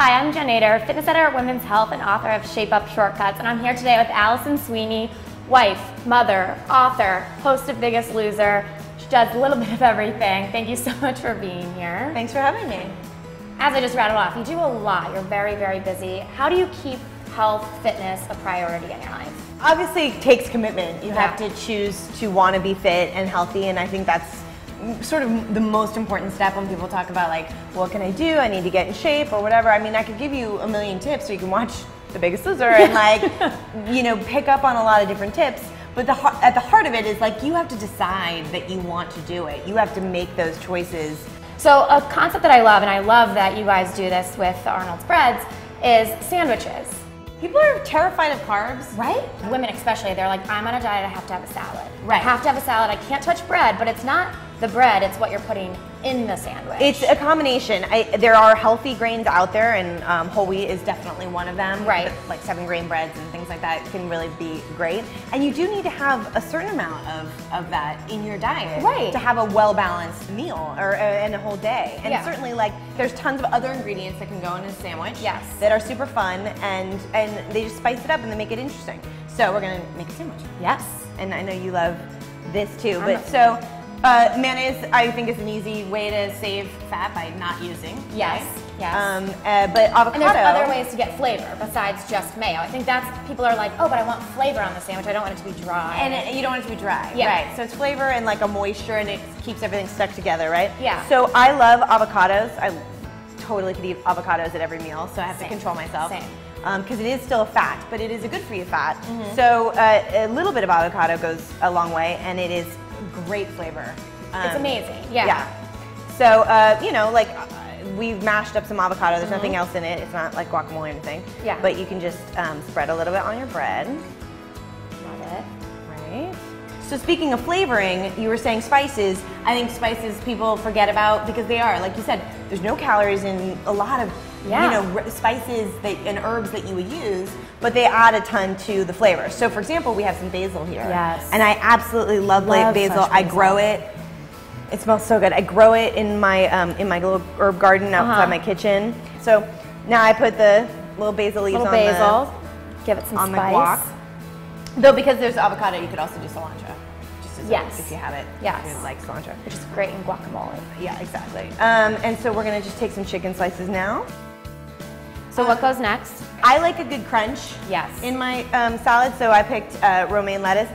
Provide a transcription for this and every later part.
Hi, I'm Jen Nader, fitness editor at Women's Health and author of Shape Up Shortcuts, and I'm here today with Alison Sweeney, wife, mother, author, host of Biggest Loser. She does a little bit of everything. Thank you so much for being here. Thanks for having me. As I just rattled off, you do a lot. You're very, very busy. How do you keep health, fitness a priority in your life? Obviously, it takes commitment. You have to choose to want to be fit and healthy, and I think that's sort of the most important step when people talk about like, what can I do? I need to get in shape or whatever. I mean, I could give you a million tips, so you can watch The Biggest Loser and like, you know, pick up on a lot of different tips. But at the heart of it is like, you have to decide that you want to do it. You have to make those choices. So a concept that I love, and I love that you guys do this with the Arnold's Breads, is sandwiches. People are terrified of carbs. Right? Women especially, they're like, I'm on a diet, I have to have a salad. Right. I have to have a salad, I can't touch bread, but it's not the bread, it's what you're putting in the sandwich. It's a combination. There are healthy grains out there, and whole wheat is definitely one of them. Right. Like 7-grain breads and things like that can really be great. And you do need to have a certain amount of that in your diet, right, to have a well-balanced meal or in a whole day. And certainly, like, there's tons of other ingredients that can go in a sandwich. Yes. That are super fun, and they just spice it up and they make it interesting. So we're gonna make a sandwich. Yes. And I know you love this too, mayonnaise, I think, is an easy way to save fat by not using. Yes, right? yes. But avocado. And there's other ways to get flavor besides just mayo. I think people are like, oh, but I want flavor on the sandwich. I don't want it to be dry. And you don't want it to be dry. Yeah. Right. So it's flavor and like a moisture, and it keeps everything stuck together, right? Yeah. So I love avocados. I totally could eat avocados at every meal, so I have Same. to control myself. Same. Because it is still a fat, but it is a good for you fat. Mm-hmm. So a little bit of avocado goes a long way, and it is great flavor. It's amazing. Yeah. Yeah. So you know, like we've mashed up some avocado. There's nothing else in it. It's not like guacamole or anything. Yeah. But you can just spread a little bit on your bread. Love it. Right. So speaking of flavoring, you were saying spices. I think spices people forget about because they are, like you said, there's no calories in a lot of you know, spices and herbs that you would use, but they add a ton to the flavor. So for example, we have some basil here. Yes. And I absolutely love basil. I grow it. It smells so good. I grow it in my little herb garden outside my kitchen. So now I put the little basil leaves Give it some on spice. the guac. Though because there's avocado, you could also do cilantro. Just if you have it. Yes. If you like cilantro. Which is great in guacamole. Yeah, exactly. And so we're gonna just take some chicken slices now. So what goes next? I like a good crunch. Yes. In my salad, so I picked romaine lettuce.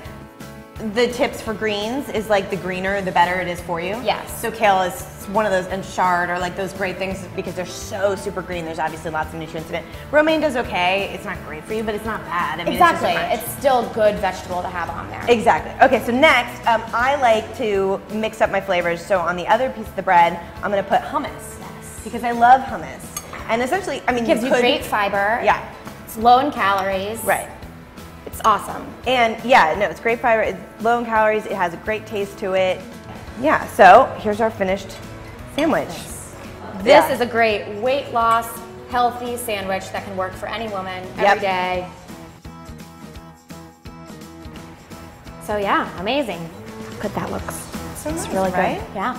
The tips for greens is like the greener, the better it is for you. Yes. So kale is one of those, and chard are like those great things because they're so super green. There's obviously lots of nutrients in it. Romaine does okay. It's not great for you, but it's not bad. I mean, exactly. It's still good vegetable to have on there. Exactly. Okay, so next, I like to mix up my flavors. So on the other piece of the bread, I'm gonna put hummus. Yes. Because I love hummus. And essentially, I mean, it gives you great fiber. Yeah. It's low in calories. Right. It's awesome. And yeah, no, it's great fiber. It's low in calories. It has a great taste to it. Yeah, so here's our finished sandwich. This is a great weight loss, healthy sandwich that can work for any woman every day. So yeah, amazing. How good that looks. So it's nice, really right? good. Yeah.